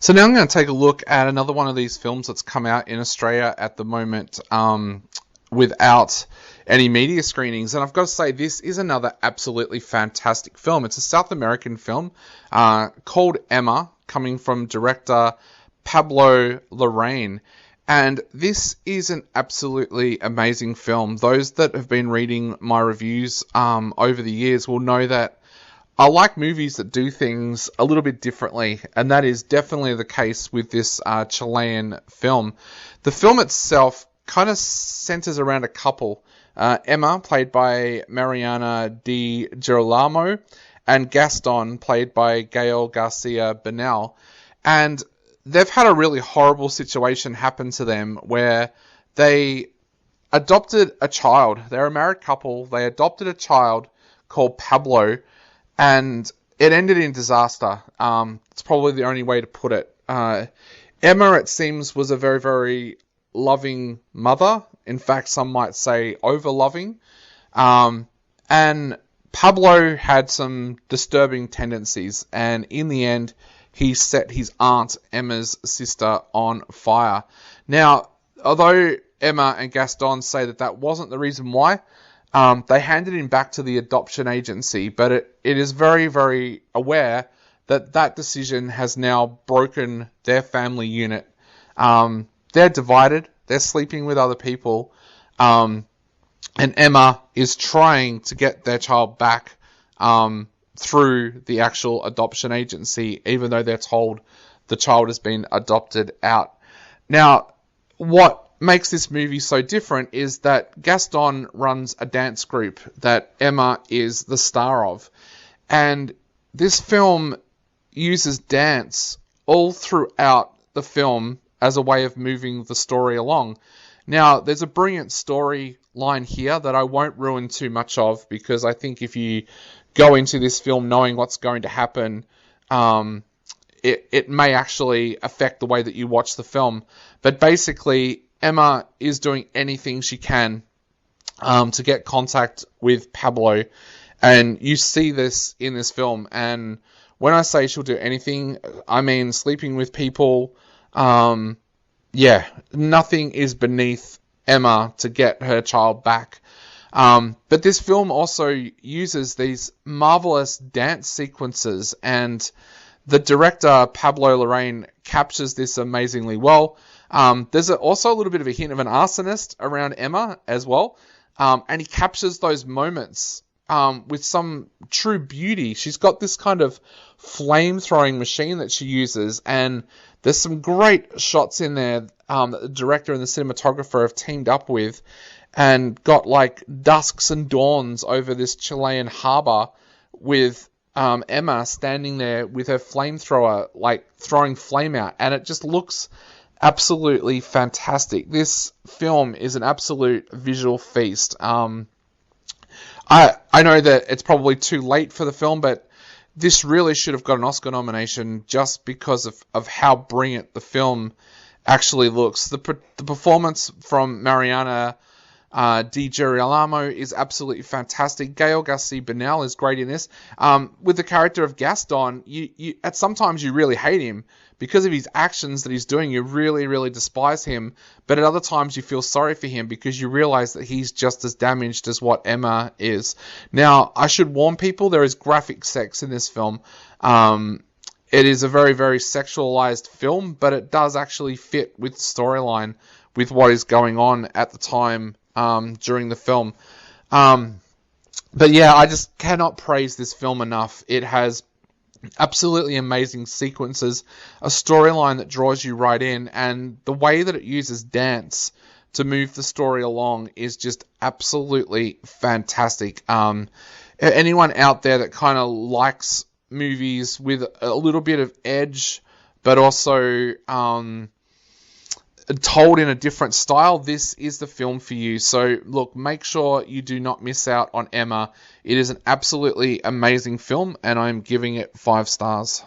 So now I'm going to take a look at another one of these films that's come out in Australia at the moment without any media screenings. And I've got to say, this is another absolutely fantastic film. It's a South American film called EMA, coming from director Pablo Larraín. And this is an absolutely amazing film. Those that have been reading my reviews over the years will know that I like movies that do things a little bit differently, and that is definitely the case with this Chilean film. The film itself kind of centers around a couple. Emma, played by Mariana Di Girolamo, and Gaston, played by Gael Garcia Bernal. And they've had a really horrible situation happen to them where they adopted a child. They're a married couple. They adopted a child called Pablo, and it ended in disaster. It's probably the only way to put it. Emma, it seems, was a very, very loving mother. In fact, some might say over-loving. And Pablo had some disturbing tendencies, and in the end, he set his aunt, Emma's sister, on fire. Now, although Emma and Gaston say that that wasn't the reason why, they handed him back to the adoption agency, but it is very, very aware that that decision has now broken their family unit. They're divided. They're sleeping with other people. And Emma is trying to get their child back through the actual adoption agency, even though they're told the child has been adopted out. Now, what makes this movie so different is that Gaston runs a dance group that Emma is the star of. And this film uses dance all throughout the film as a way of moving the story along. Now, there's a brilliant storyline here that I won't ruin too much of, because I think if you go into this film knowing what's going to happen, it may actually affect the way that you watch the film. But basically, Emma is doing anything she can to get contact with Pablo. And you see this in this film. And when I say she'll do anything, I mean sleeping with people. Nothing is beneath Emma to get her child back. But this film also uses these marvelous dance sequences, and the director, Pablo Larraín, captures this amazingly well. There's also a little bit of a hint of an arsonist around Emma as well. And he captures those moments with some true beauty. She's got this kind of flame-throwing machine that she uses, and there's some great shots in there that the director and the cinematographer have teamed up with, and got like dusks and dawns over this Chilean harbour with Emma standing there with her flamethrower, like throwing flame out, and it just looks absolutely fantastic. This film is an absolute visual feast. I know that it's probably too late for the film, but this really should have got an Oscar nomination just because of how brilliant the film actually looks. The performance from Mariana Di Girolamo is absolutely fantastic. Gael Garcia Bernal is great in this. With the character of Gaston, you at sometimes you really hate him because of his actions that he's doing. You really, really despise him. But at other times you feel sorry for him because you realize that he's just as damaged as what Emma is. Now, I should warn people, there is graphic sex in this film. It is a very, very sexualized film, but it does actually fit with the storyline, with what is going on at the time during the film. But yeah, I just cannot praise this film enough. It has absolutely amazing sequences, a storyline that draws you right in, and the way that it uses dance to move the story along is just absolutely fantastic. Anyone out there that kind of likes movies with a little bit of edge, but also told in a different style, this is the film for you. So look, make sure you do not miss out on Emma. It is an absolutely amazing film, and I'm giving it 5 stars.